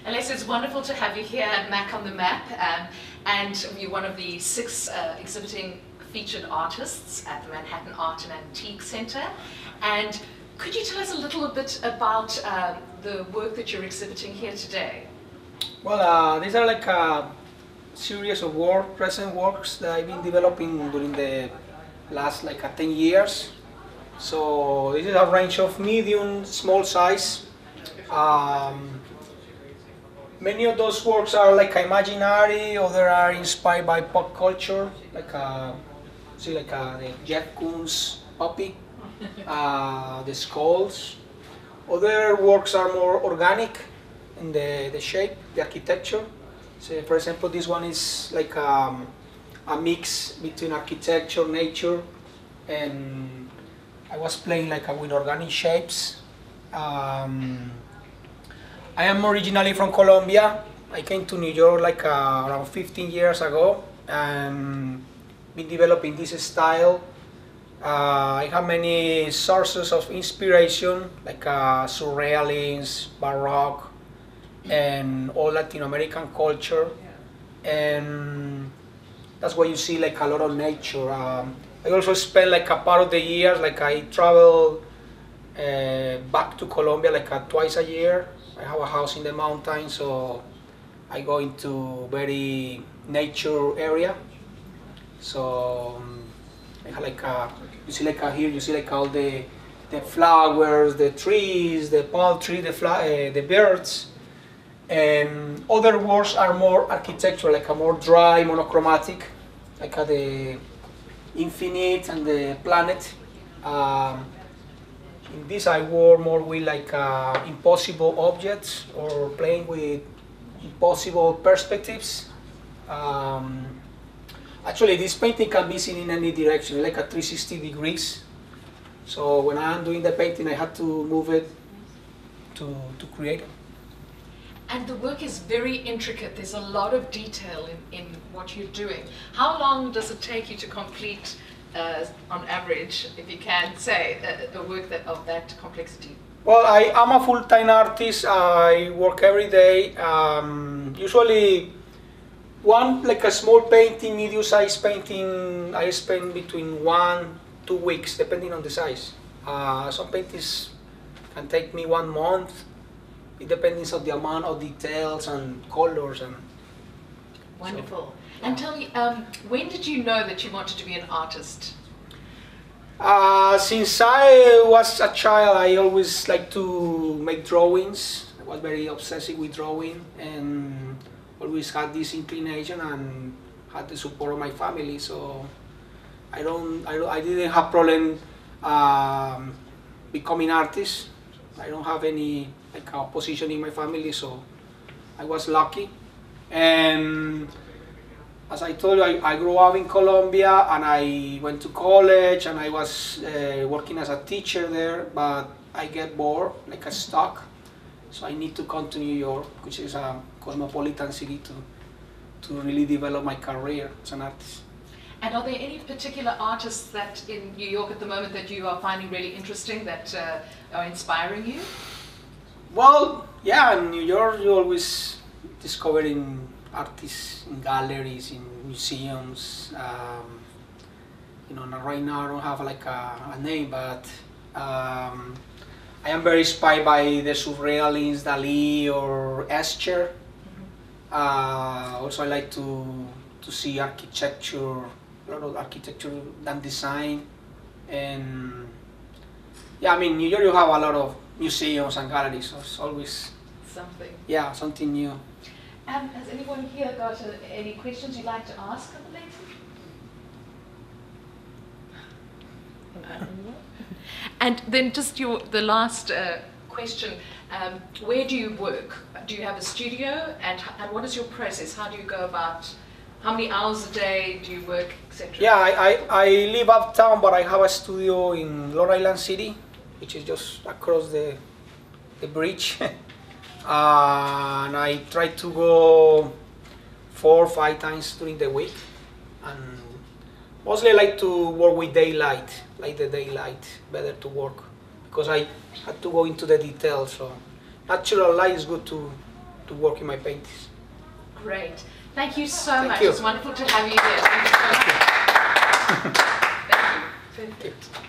Alexis, it's wonderful to have you here at MAAC on the Map, and you're one of the 6 exhibiting featured artists at the Manhattan Art and Antique Center. And could you tell us a little bit about the work that you're exhibiting here today? Well, these are like a series of present works that I've been developing during the last 10 years. So this is a range of medium, small size. Many of those works are imaginary, other are inspired by pop culture, the Jeff Koons puppy, the skulls. Other works are more organic in the shape, the architecture. So, for example, this one is a mix between architecture, nature, and I was playing with organic shapes. I am originally from Colombia. I came to New York around 15 years ago and been developing this style. I have many sources of inspiration surrealism, Baroque, and all Latin American culture, and that's why you see a lot of nature. I also spend a part of the years I travel back to Colombia twice a year. I have a house in the mountains, so I go into very nature area. So I have you see here you see all the flowers, the trees, the palm tree, the birds. And other works are more architectural, a more dry, monochromatic, the infinite and the planet. In this I work more with impossible objects or playing with impossible perspectives. Actually, this painting can be seen in any direction, a 360 degrees. So when I'm doing the painting, I have to move it to create it. And the work is very intricate. There's a lot of detail in what you're doing. How long does it take you to complete, on average, if you can say, a work of that complexity? Well, I am a full-time artist. I work every day. Usually, a small painting, medium-sized painting, I spend between 1-2 weeks, depending on the size. Some paintings can take me 1 month. It depends on the amount of details and colors. Wonderful. So, yeah. And tell me, when did you know that you wanted to be an artist? Since I was a child, I always liked to make drawings. I was very obsessive with drawing and always had this inclination and had the support of my family. So I didn't have problem becoming an artist. I don't have any opposition in my family, so I was lucky. And as I told you, I grew up in Colombia and I went to college and I was working as a teacher there, but I get bored, stuck. So I need to come to New York, which is a cosmopolitan city, to really develop my career as an artist. And are there any particular artists that in New York at the moment that you are finding really interesting, that are inspiring you? Well, yeah, in New York you always discovering artists in galleries, in museums. Right now I don't have a name, but I am very inspired by the surrealists, Dali or Escher. Also I like to see architecture, a lot of architecture and design. And yeah, New York you have a lot of museums and galleries, so it's always something. Yeah, something new. Has anyone here got any questions you'd like to ask of the lady? And then just the last question, where do you work? Do you have a studio, and what is your process? How do you go about, how many hours a day do you work, etc.? Yeah, I live uptown, but I have a studio in Long Island City, which is just across the bridge. And I try to go 4 or 5 times during the week, and mostly I like to work with daylight, the daylight, better to work, because I had to go into the details. So natural light is good to to work in my paintings. Great. Thank you so Thank much. you. It's wonderful to have you here. Thank you so much. Thank you. Thank you.